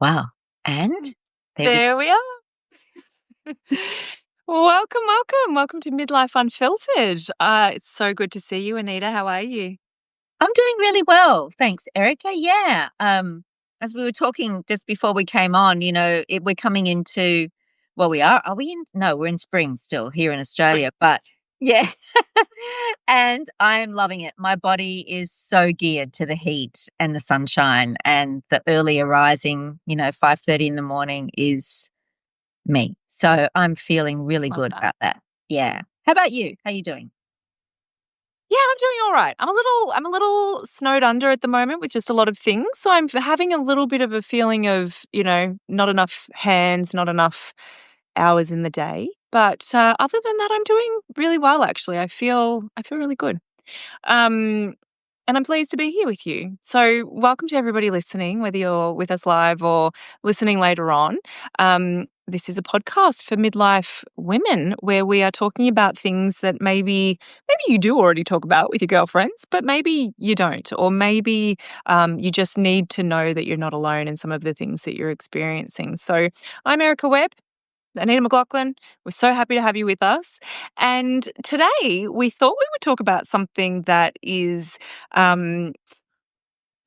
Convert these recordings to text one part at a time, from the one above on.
Wow. And there we There we are. Welcome, welcome. Welcome to Midlife Unfiltered. It's so good to see you, Anita. How are you? I'm doing really well. Thanks, Erica. Yeah. As we were talking just before we came on, we're coming into, well, are we in? No, we're in spring still here in Australia, but yeah. And I'm loving it. My body is so geared to the heat and the sunshine and the earlier rising, 5:30 in the morning is me. So I'm feeling really Love good that. about that. Yeah. How about you? How you doing? Yeah, I'm doing all right. I'm a little snowed under at the moment with just a lot of things. So I'm having a little bit of a feeling of, not enough hands, not enough hours in the day. But other than that, I'm doing really well. Actually, I feel really good. Um, and I'm pleased to be here with you. So, welcome to everybody listening, whether you're with us live or listening later on. This is a podcast for midlife women where we are talking about things that maybe you do already talk about with your girlfriends, but maybe you don't, or maybe you just need to know that you're not alone in some of the things that you're experiencing. So, I'm Erica Webb. Anita McLaughlin, we're so happy to have you with us. And today we thought we would talk about something that is um,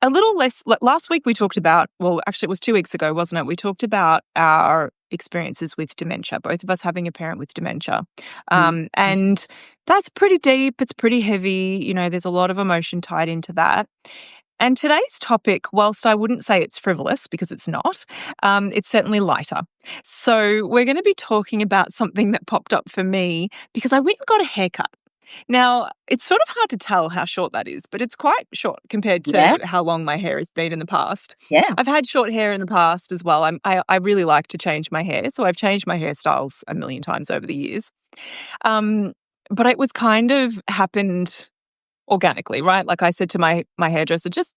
a little less. Last week we talked about, well, actually, it was 2 weeks ago, wasn't it? We talked about our experiences with dementia, both of us having a parent with dementia. Mm. And that's pretty deep, it's pretty heavy. There's a lot of emotion tied into that. And today's topic, whilst I wouldn't say it's frivolous because it's not, it's certainly lighter. So, we're going to be talking about something that popped up for me because I went and got a haircut. Now, it's sort of hard to tell how short that is, but it's quite short compared Yeah. to how long my hair has been in the past. Yeah. I've had short hair in the past as well. I really like to change my hair, so I've changed my hairstyles a million times over the years. Um, but it was kind of happened organically, right? Like I said to my hairdresser, just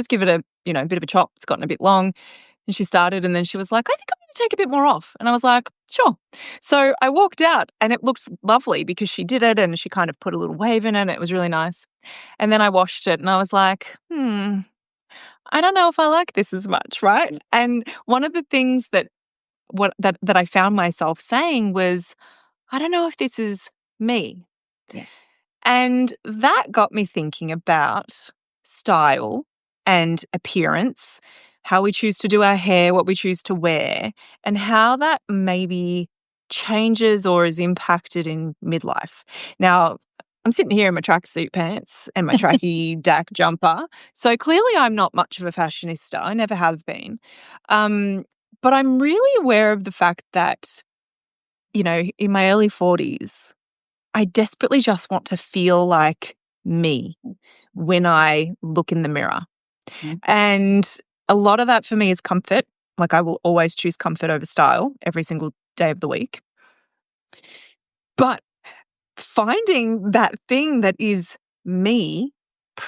give it a bit of a chop. It's gotten a bit long, and she started, and then she was like, "I think I'm going to take a bit more off," and I was like, "Sure." So I walked out, and it looked lovely because she did it, and she kind of put a little wave in it. And it was really nice. And then I washed it, and I was like, I don't know if I like this as much, right? And one of the things that I found myself saying was, I don't know if this is me. Yeah. And that got me thinking about style and appearance, how we choose to do our hair, what we choose to wear, and how that maybe changes or is impacted in midlife. Now, I'm sitting here in my tracksuit pants and my tracky DAC jumper. So clearly, I'm not much of a fashionista. I never have been. Um, but I'm really aware of the fact that, in my early 40s, I desperately just want to feel like me when I look in the mirror. Mm. And a lot of that for me is comfort. Like I will always choose comfort over style every single day of the week. But finding that thing that is me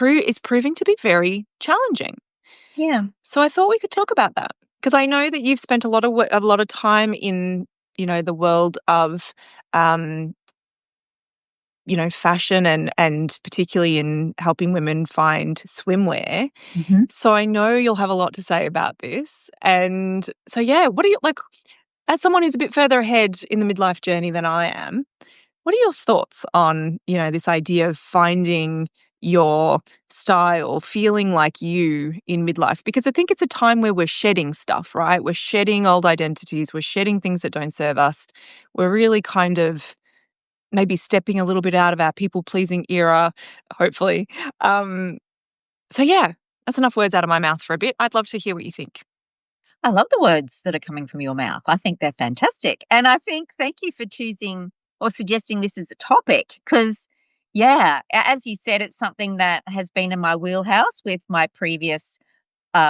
is proving to be very challenging. Yeah. So I thought we could talk about that because I know that you've spent a lot of time in the world of um, fashion and particularly in helping women find swimwear. Mhm. So I know you'll have a lot to say about this. And so, yeah, what are you like, as someone who's a bit further ahead in the midlife journey than I am, what are your thoughts on, this idea of finding your style, feeling like you in midlife? Because I think it's a time where we're shedding stuff, right? We're shedding old identities, we're shedding things that don't serve us. We're really kind of maybe stepping a little bit out of our people pleasing era, hopefully. Um, so, yeah, that's enough words out of my mouth for a bit. I'd love to hear what you think. I love the words that are coming from your mouth. I think they're fantastic. And I think thank you for choosing or suggesting this as a topic because, yeah, as you said, it's something that has been in my wheelhouse with my previous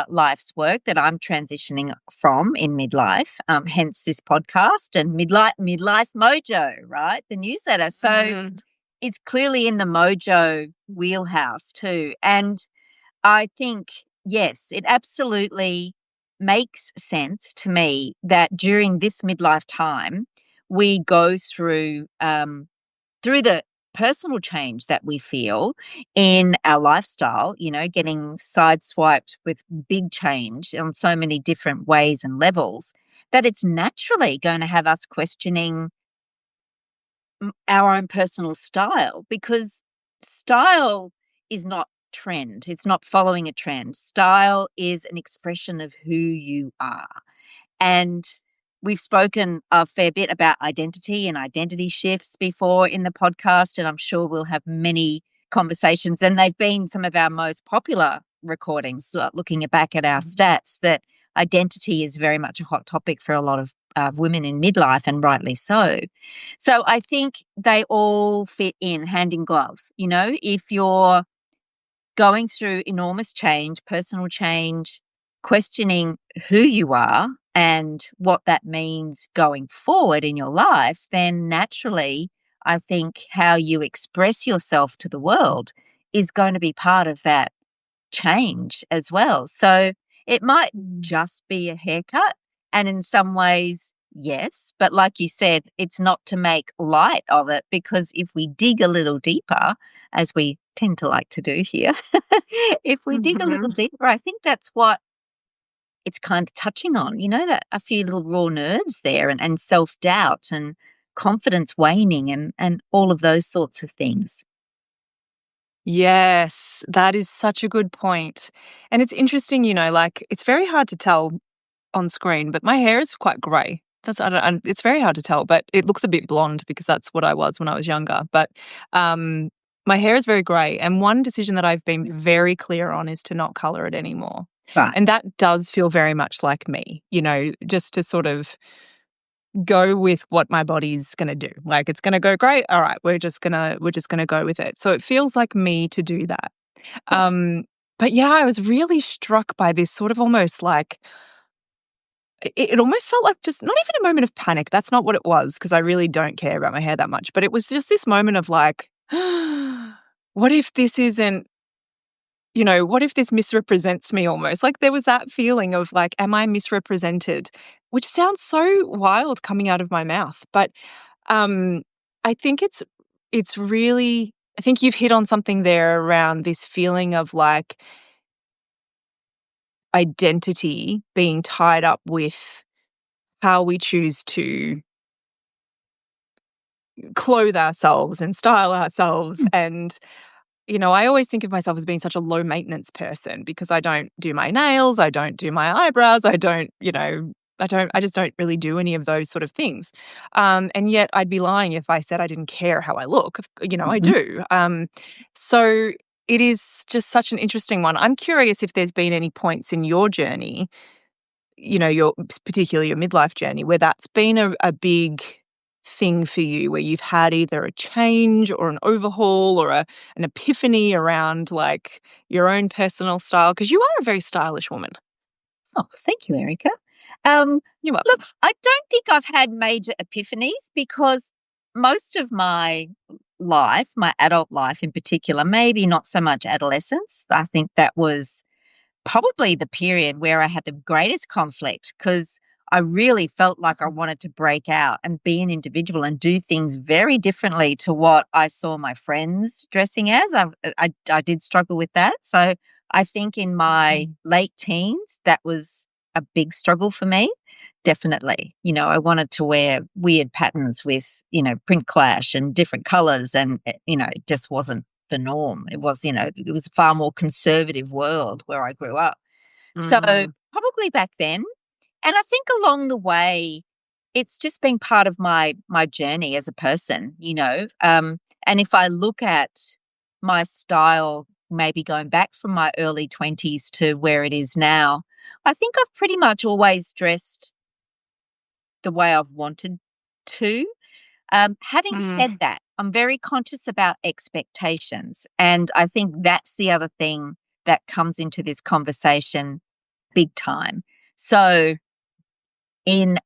life's work that I'm transitioning from in midlife, hence this podcast and midlife mojo, right? The newsletter. So Mm. it's clearly in the mojo wheelhouse too. And I think, yes, it absolutely makes sense to me that during this midlife time, we go through the personal change that we feel in our lifestyle, getting sideswiped with big change on so many different ways and levels, that it's naturally going to have us questioning our own personal style, because style is not trend. It's not following a trend. Style is an expression of who you are. And we've spoken a fair bit about identity and identity shifts before in the podcast, and I'm sure we'll have many conversations. And they've been some of our most popular recordings, looking back at our stats, that identity is very much a hot topic for a lot of women in midlife, and rightly so. So I think they all fit in hand in glove. If you're going through enormous change, personal change, questioning who you are and what that means going forward in your life, then naturally, I think how you express yourself to the world is going to be part of that change as well. So it might just be a haircut. And in some ways, yes. But like you said, it's not to make light of it, because if we dig a little deeper, as we tend to like to do here, if we dig a little Mhm. deeper, I think that's what it's kind of touching on, that a few little raw nerves there, and self doubt and confidence waning, and all of those sorts of things. Yes, that is such a good point. And it's interesting, like, it's very hard to tell on screen, but my hair is quite grey. That's I don't and it's very hard to tell, but it looks a bit blonde because that's what I was when I was younger. But, um, my hair is very grey, and one decision that I've been very clear on is to not colour it anymore. Right. And that does feel very much like me, just to sort of go with what my body's gonna do. Like, it's gonna go great, alright, we're just gonna go with it. So it feels like me to do that. Um, but yeah, I was really struck by this sort of almost like it almost felt like just not even a moment of panic, that's not what it was, because I really don't care about my hair that much, but it was just this moment of like, "What if this isn't what if this misrepresents me almost?" Like, there was that feeling of like, "Am I misrepresented?" Which sounds so wild coming out of my mouth, but, um, I think it's really I think you've hit on something there around this feeling of like identity being tied up with how we choose to clothe ourselves and style ourselves. Mm. And, I always think of myself as being such a low maintenance person because I don't do my nails, I don't do my eyebrows, I just don't really do any of those sort of things. And yet I'd be lying if I said I didn't care how I look. I Mhm. do. So it is just such an interesting one. I'm curious if there's been any points in your journey, your particularly your midlife journey, where that's been a big thing for you, where you've had either a change or an overhaul or an epiphany around, like, your own personal style, because you are a very stylish woman. Oh, thank you, Erica. Um, You're welcome. Look, I don't think I've had major epiphanies, because most of my life, my adult life in particular, maybe not so much adolescence. I think that was probably the period where I had the greatest conflict, because I really felt like I wanted to break out and be an individual and do things very differently to what I saw my friends dressing as. I did struggle with that. So I think in my late teens, that was a big struggle for me. Definitely. I wanted to wear weird patterns with, print clash and different colors. And, it just wasn't the norm. It was a far more conservative world where I grew up. So Mm. probably back then. And I think along the way, it's just been part of my journey as a person. And if I look at my style, maybe going back from my early 20s to where it is now, I think I've pretty much always dressed the way I've wanted to. Having Mm. said that, I'm very conscious about expectations. And I think that's the other thing that comes into this conversation big time. So, in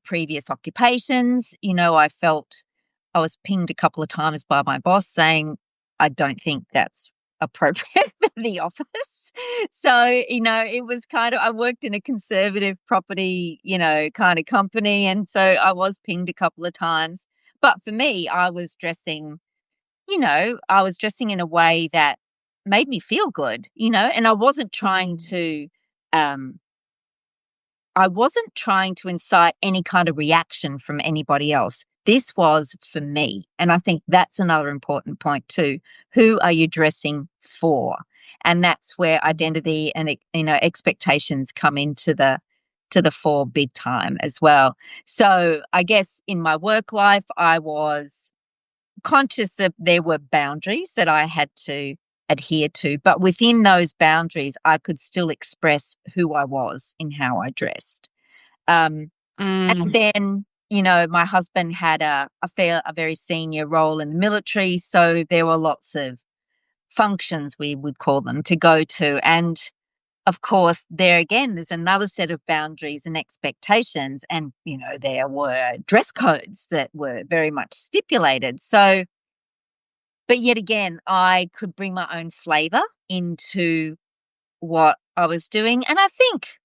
previous occupations, I felt I was pinged a couple of times by my boss saying, I don't think that's appropriate for the office. So, it was kind of, I worked in a conservative property, kind of company. And so I was pinged a couple of times. But for me, I was dressing I was dressing in a way that made me feel good, and um, I wasn't trying to incite any kind of reaction from anybody else. This was for me. And I think that's another important point too. Who are you dressing for? And that's where identity and expectations come into the fore big time as well. So I guess in my work life, I was conscious that there were boundaries that I had to adhere to, but within those boundaries, I could still express who I was in how I dressed. Um, and Mm. then, my husband had a very senior role in the military, so there were lots of functions, we would call them, to go to. And of course, there again, there's another set of boundaries and expectations. And, there were dress codes that were very much stipulated. So, but yet again, I could bring my own flavor into what I was doing. And I think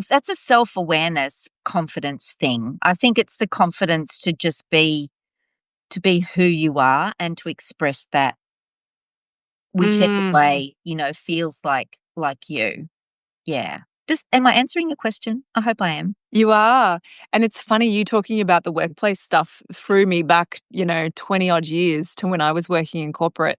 that's a self-awareness confidence thing. I think it's the confidence to just be who you are and to express that whichever Mm. way, feels like you. Yeah. Just am I answering your question? I hope I am. You are. And it's funny you talking about the workplace stuff threw me back, 20 odd years to when I was working in corporate.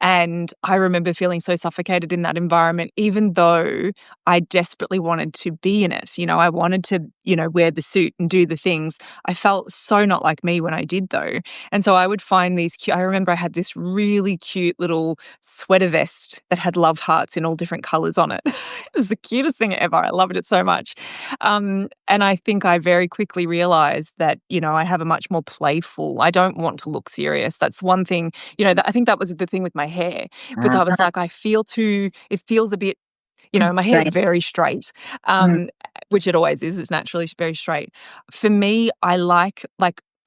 And I remember feeling so suffocated in that environment, even though I desperately wanted to be in it. I wanted to, wear the suit and do the things. I felt so not like me when I did, though. And so I would find these cute, I remember I had this really cute little sweater vest that had love hearts in all different colors on it. It was the cutest thing ever. I loved it so much. And I think I very quickly realized that, I have a much more playful, I don't want to look serious. That's one thing, I think that was the thing with my hair because I was Uh-huh. like, it feels a bit, my hair is Constraint. very straight, Mm. which it always is. It's naturally very straight. For me, I like,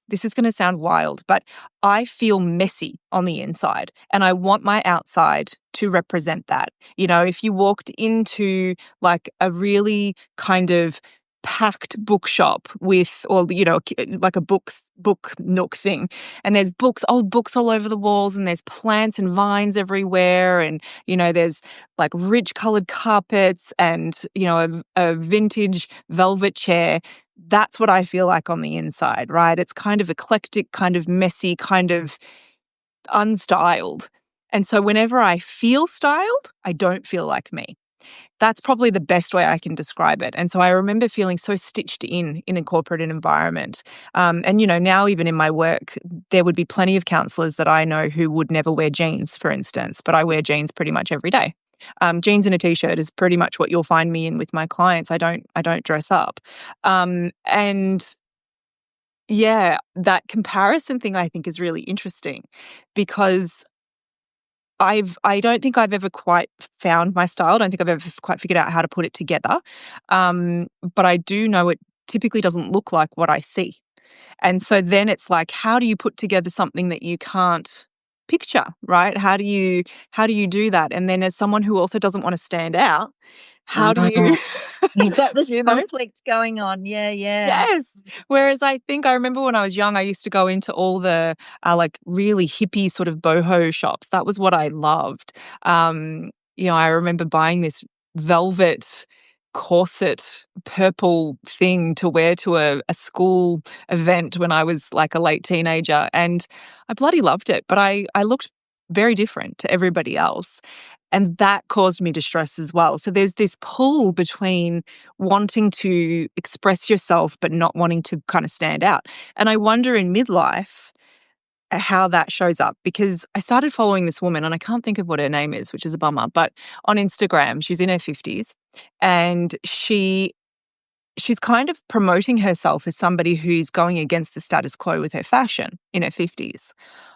this is going to sound wild, but I feel messy on the inside and I want my outside to represent that. If you walked into like a really kind of packed bookshop with or like a book nook thing and there's old books all over the walls and there's plants and vines everywhere and there's like rich colored carpets and a vintage velvet chair. That's what I feel like on the inside, right? It's kind of eclectic, kind of messy, kind of unstyled. And so whenever I feel styled, I don't feel like me. That's probably the best way I can describe it. And so I remember feeling so stitched in a corporate environment. And, now even in my work, there would be plenty of counselors that I know who would never wear jeans, for instance, but I wear jeans pretty much every day. Jeans and a t-shirt is pretty much what you'll find me in with my clients. I don't dress up. And yeah, that comparison thing I think is really interesting because I don't think I've ever quite found my style. I don't think I've ever quite figured out how to put it together. But I do know it typically doesn't look like what I see. And so then it's like, how do you put together something that you can't picture, right? How do you do that? And then as someone who also doesn't want to stand out, how do you Mm. You've got this you know? conflict going on. Yeah, yeah. Yes. Whereas I remember when I was young, I used to go into all the, like, really hippie sort of boho shops. That was what I loved. I remember buying this velvet corset purple thing to wear to a school event when I was, like, a late teenager, and I bloody loved it, but I looked very different to everybody else, and that caused me distress as well. So there's this pull between wanting to express yourself but not wanting to kind of stand out. And I wonder in midlife how that shows up because I started following this woman and I can't think of what her name is, which is a bummer, but on Instagram, she's in her 50s and she's kind of promoting herself as somebody who's going against the status quo with her fashion in her 50s.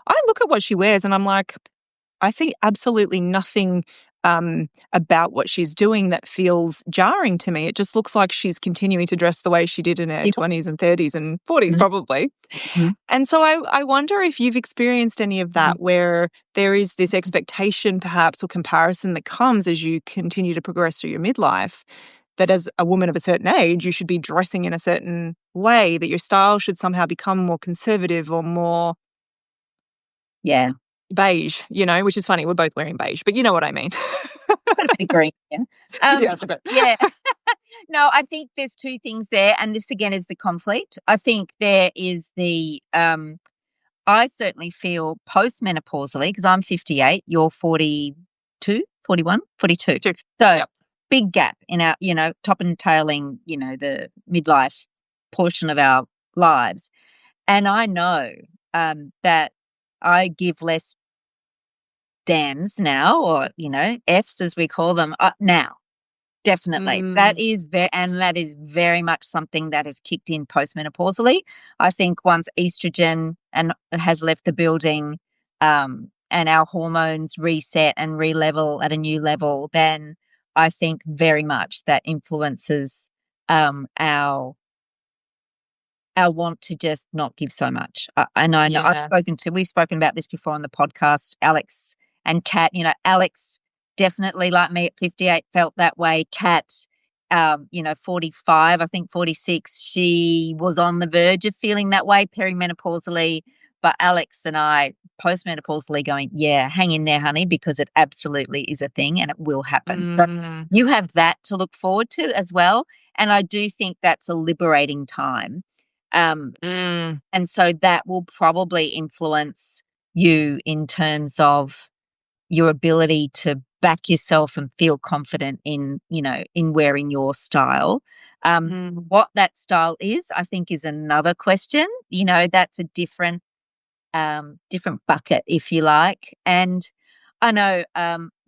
I look at what she wears and I'm like, I see absolutely nothing about what she's doing that feels jarring to me. It just looks like she's continuing to dress the way she did in her 20s and 30s and 40s, probably. Mhm. And so I wonder if you've experienced any of that where there is this expectation, perhaps, or comparison that comes as you continue to progress through your midlife, that as a woman of a certain age, you should be dressing in a certain way, that your style should somehow become more conservative or more Yeah. beige, which is funny. We're both wearing beige, but you know what I mean. Got a bit of green. Yeah. Yeah, it's okay. Yeah. No, I think there's two things there, and this again is the conflict. I think there is I certainly feel postmenopausally because I'm 58, you're 42, 41, 42. Two. So Yep. big gap in our, top and tailing, the midlife portion of our lives. And I know that I give less Dans now, or, Fs as we call them now. Definitely. Mm, That is very much something that has kicked in postmenopausally. I think once estrogen and has left the building, and our hormones reset and re-level at a new level, then I think very much that influences our want to just not give so much. And I know yeah. we've spoken about this before on the podcast, Alex and Kat. Alex definitely, like me at 58, felt that way. Kat, 45, I think 46, she was on the verge of feeling that way perimenopausally. But Alex and I, postmenopausally, going, yeah, hang in there, honey, because it absolutely is a thing and it will happen. So Mm, you have that to look forward to as well. And I do think that's a liberating time. Um, mm, and so that will probably influence you in terms of your ability to back yourself and feel confident in wearing your style. mm. What that style is, I think, is another question. That's a different bucket, if you like. And I know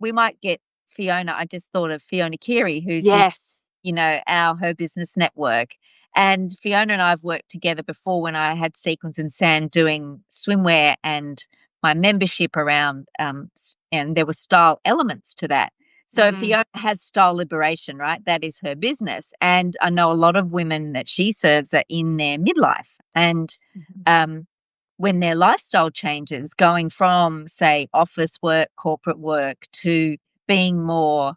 we might get Fiona. I just thought of Fiona Keary, who's in, Yes. her business network. And Fiona and I have worked together before when I had Sequins and Sand doing swimwear and my membership around, and there were style elements to that. So Mm, Fiona has Style Liberation, right? That is her business. And I know a lot of women that she serves are in their midlife. And mhm. um, when their lifestyle changes, going from, say, office work, corporate work, to being more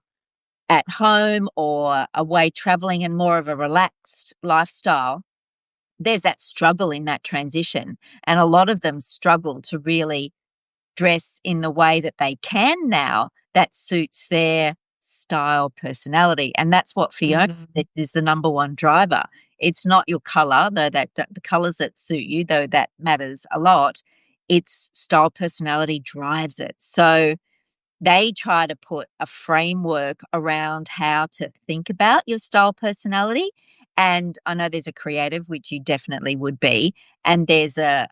at home or away traveling and more of a relaxed lifestyle, there's that struggle in that transition. And a lot of them struggle to really dress in the way that they can now that suits their style, personality. And that's what Fiona Mhm. said is the number one driver. It's not your color, though the colors that suit you, though that matters a lot. It's style, personality drives it. So they try to put a framework around how to think about your style, personality. And I know there's a creative, which you definitely would be, and there's a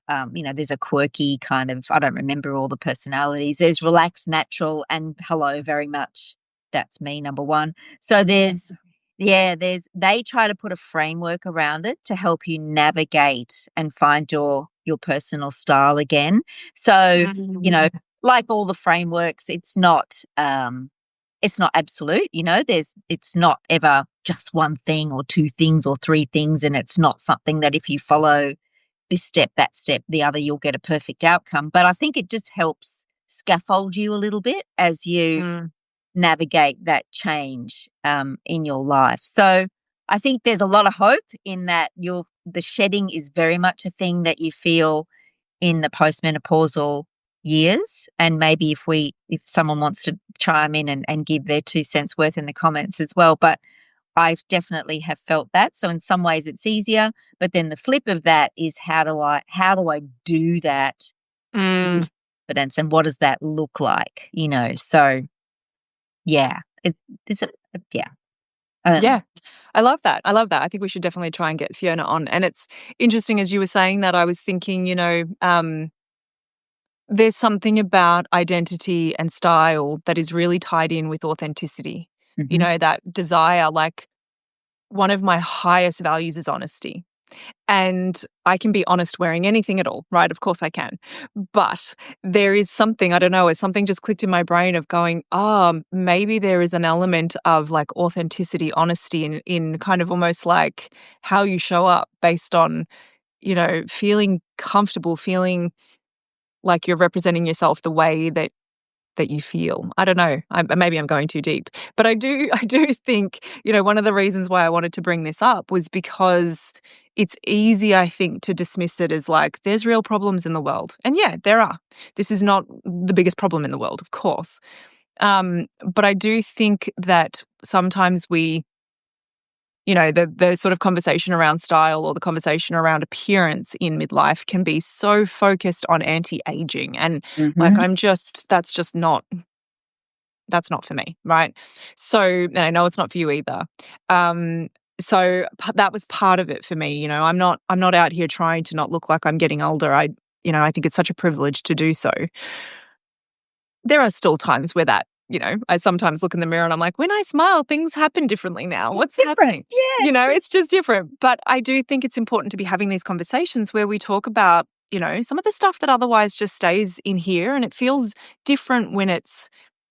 quirky kind of, I don't remember all the personalities. There's relaxed, natural, and hello, very much. That's me, number one. So they try to put a framework around it to help you navigate and find your personal style again. So, you know, Mhm. like all the frameworks, it's not absolute. It's not ever just one thing or two things or three things, and it's not something that if you follow this step, that step, the other, you'll get a perfect outcome. But I think it just helps scaffold you a little bit as you Mm, navigate that change in your life. So I think there's a lot of hope in that the shedding is very much a thing that you feel in the postmenopausal years. And maybe if someone wants to chime in and give their 2 cents worth in the comments as well. But I definitely have felt that. So in some ways it's easier. But then the flip of that is how do I do that mm. with confidence, and what does that look like? So yeah. Yeah. I don't know. Yeah. I love that. I love that. I think we should definitely try and get Fiona on. And it's interesting as you were saying that, I was thinking, there's something about identity and style that is really tied in with authenticity. Mhm. That desire, like one of my highest values is honesty. And I can be honest wearing anything at all, right? Of course I can. But there is something, I don't know, something just clicked in my brain of going, oh, maybe there is an element of like authenticity, honesty in kind of almost like how you show up based on, feeling comfortable, feeling like you're representing yourself the way that you feel. I don't know. Maybe I'm going too deep, but I do I do think, one of the reasons why I wanted to bring this up was because it's easy, I think, to dismiss it as like, there's real problems in the world. And yeah, there are. This is not the biggest problem in the world, of course. But I do think that sometimes the sort of conversation around style or the conversation around appearance in midlife can be so focused on anti-aging. And like, Mhm. that's not for me, right? So, and I know it's not for you either. That was part of it for me. I'm not out here trying to not look like I'm getting older. I think it's such a privilege to do so. There are still times where I sometimes look in the mirror and I'm like, when I smile, things happen differently now. It's What's happening? different. Yeah, it's It's just different. But I do think it's important to be having these conversations where we talk about, some of the stuff that otherwise just stays in here, and it feels different when it's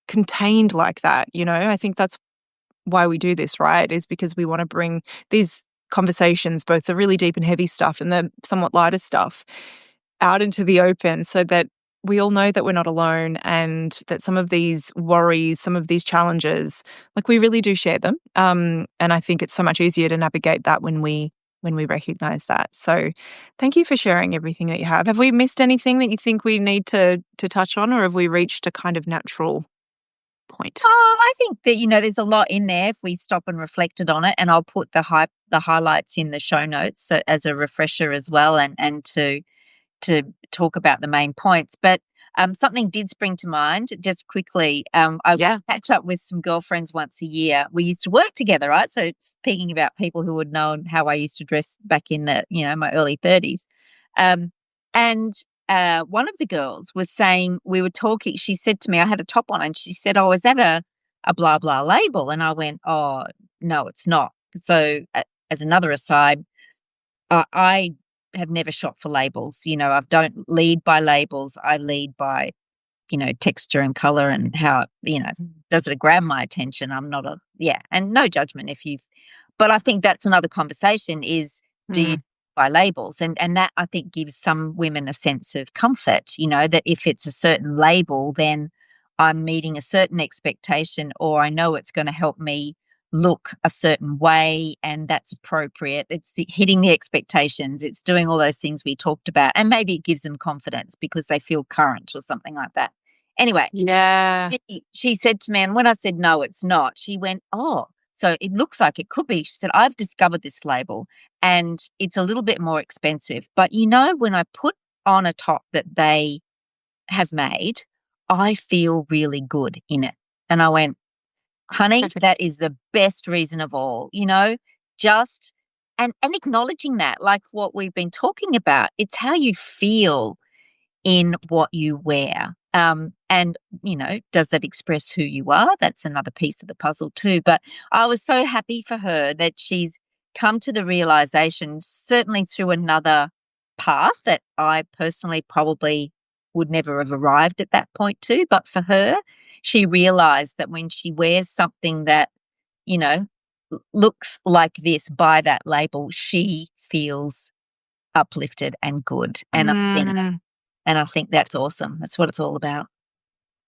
contained like that. I think that's why we do this, right? Is because we want to bring these conversations, both the really deep and heavy stuff and the somewhat lighter stuff, out into the open so that we all know that we're not alone, and that some of these worries, some of these challenges, like, we really do share them. And I think it's so much easier to navigate that when we recognize that. So thank you for sharing everything that you have. Have we missed anything that you think we need to touch on, or have we reached a kind of natural point? I think that, there's a lot in there if we stop and reflected on it, and I'll put the highlights in the show notes so as a refresher as well, and to talk about the main points. But something did spring to mind just quickly. I Yeah. catch up with some girlfriends once a year. We used to work together, right? So speaking about people who would know how I used to dress back in my early 30s. And one of the girls was saying, we were talking, she said to me, I had a top on, and she said, oh, is that a blah, blah label? And I went, oh, no, it's not. So as another aside, I have never shopped for labels. I don't lead by labels. I lead by, texture and color and how, does it grab my attention? I'm not yeah. And no judgment but I think that's another conversation is, do you Mm. buy labels? And that I think gives some women a sense of comfort, that if it's a certain label, then I'm meeting a certain expectation, or I know it's going to help me look a certain way, and that's appropriate. It's hitting the expectations. It's doing all those things we talked about. And maybe it gives them confidence because they feel current or something like that. Anyway, Yeah. she said to me, and when I said, no, it's not, she went, oh, so it looks like it could be. She said, I've discovered this label and it's a little bit more expensive. But when I put on a top that they have made, I feel really good in it. And I went, honey, that is the best reason of all, just and acknowledging that, like what we've been talking about, it's how you feel in what you wear. And does that express who you are? That's another piece of the puzzle too. But I was so happy for her that she's come to the realization, certainly through another path that I personally probably would never have arrived at that point to. But for her, she realized that when she wears something that, you know, looks like this by that label, she feels uplifted and good. Mm. And I think that's awesome. That's what it's all about.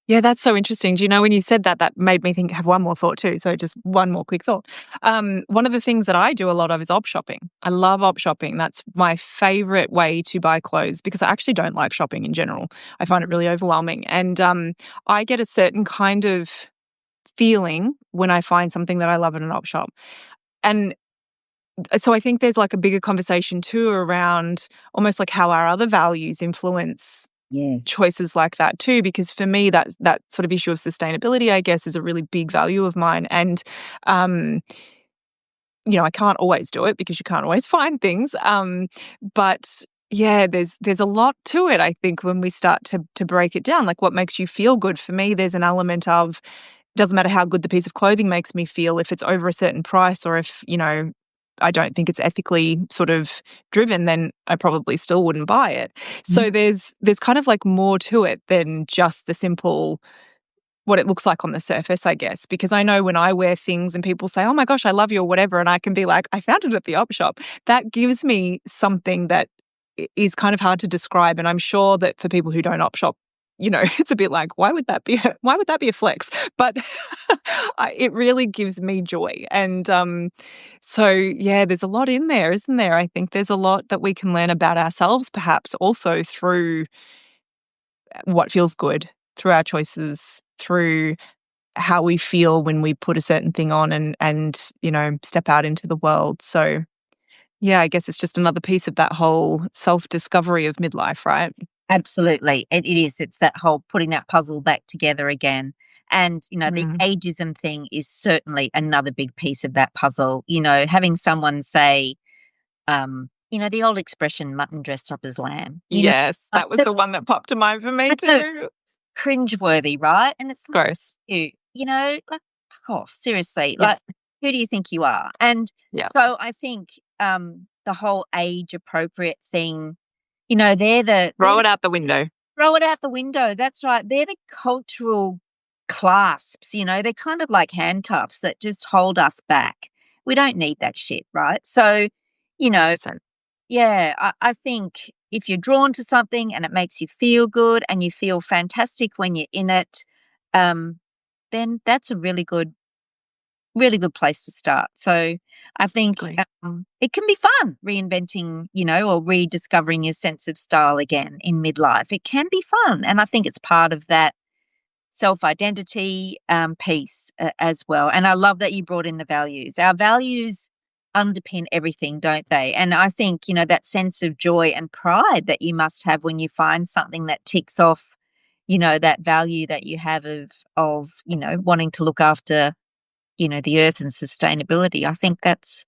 Yeah, that's so interesting. Do you know, when you said that, that made me have one more thought too. So just one more quick thought. One of the things that I do a lot of is op shopping. I love op shopping. That's my favorite way to buy clothes, because I actually don't like shopping in general. I find it really overwhelming. And I get a certain kind of feeling when I find something that I love in an op shop. And so I think there's like a bigger conversation too around almost like how our other values influence Yes. choices like that too, because for me that sort of issue of sustainability, I guess, is a really big value of mine. And um I can't always do it because you can't always find things. But yeah, there's a lot to it, I think, when we start to break it down. Like, what makes you feel good? For me, there's an element of, doesn't matter how good the piece of clothing makes me feel, if it's over a certain price, or if, I don't think it's ethically sort of driven, then I probably still wouldn't buy it. So Mhm. there's kind of like more to it than just the simple what it looks like on the surface, I guess. Because I know when I wear things and people say, "Oh my gosh, I love you," or whatever, and I can be like, "I found it at the op shop." That gives me something that is kind of hard to describe. And I'm sure that for people who don't op shop, it's a bit like, why would that be a flex? But it really gives me joy. And so, yeah, there's a lot in there, isn't there? I think there's a lot that we can learn about ourselves, perhaps also through what feels good, through our choices, through how we feel when we put a certain thing on and step out into the world. So, yeah, I guess it's just another piece of that whole self-discovery of midlife, right? Absolutely. It is. It's that whole putting that puzzle back together again. And, the Mm. ageism thing is certainly another big piece of that puzzle. Having someone say, the old expression, mutton dressed up as lamb, Yes, like that was that, the one that popped to mind for me I know, too. cringeworthy, right? And it's like, Gross. like, fuck off, seriously. Yeah, Like, who do you think you are? And yeah. so I think the whole age appropriate thing, they're Throw the it out the window. throw it out the window. That's right. They're the cultural clasps, they're kind of like handcuffs that just hold us back. We don't need that shit, right? So, you know, 100%. yeah, I think if you're drawn to something and it makes you feel good and you feel fantastic when you're in it, um, then that's a really good place to start. So I think Agree. it can be fun reinventing, or rediscovering your sense of style again in midlife. It can be fun. And I think it's part of that self identity piece as well. And I love that you brought in the values. Our values underpin everything, don't they? And I think, that sense of joy and pride that you must have when you find something that ticks off, that value that you have of wanting to look after, the earth and sustainability. I think that's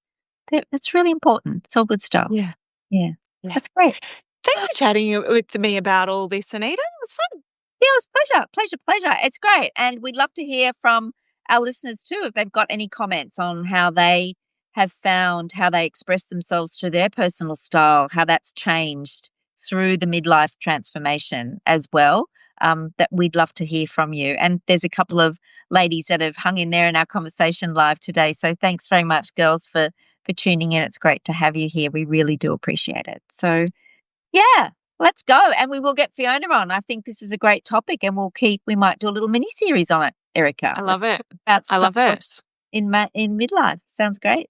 really important. It's all good stuff. Yeah, Yeah. yeah. That's great. Thanks for chatting with me about all this, Anita. It was fun. Yeah, it was pleasure, pleasure, pleasure. It's great. And we'd love to hear from our listeners too if they've got any comments on how they have found how they express themselves through their personal style, how that's changed through the midlife transformation as well. That we'd love to hear from you. And there's a couple of ladies that have hung in there in our conversation live today. So thanks very much, girls, for tuning in. It's great to have you here. We really do appreciate it. So yeah, let's go. And we will get Fiona on. I think this is a great topic and we might do a little mini series on it, Erica. I Let's love it. talk about I stuff love it. in midlife. Sounds great.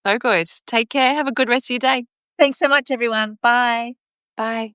So good. Take care. Have a good rest of your day. Thanks so much, everyone. Bye. Bye.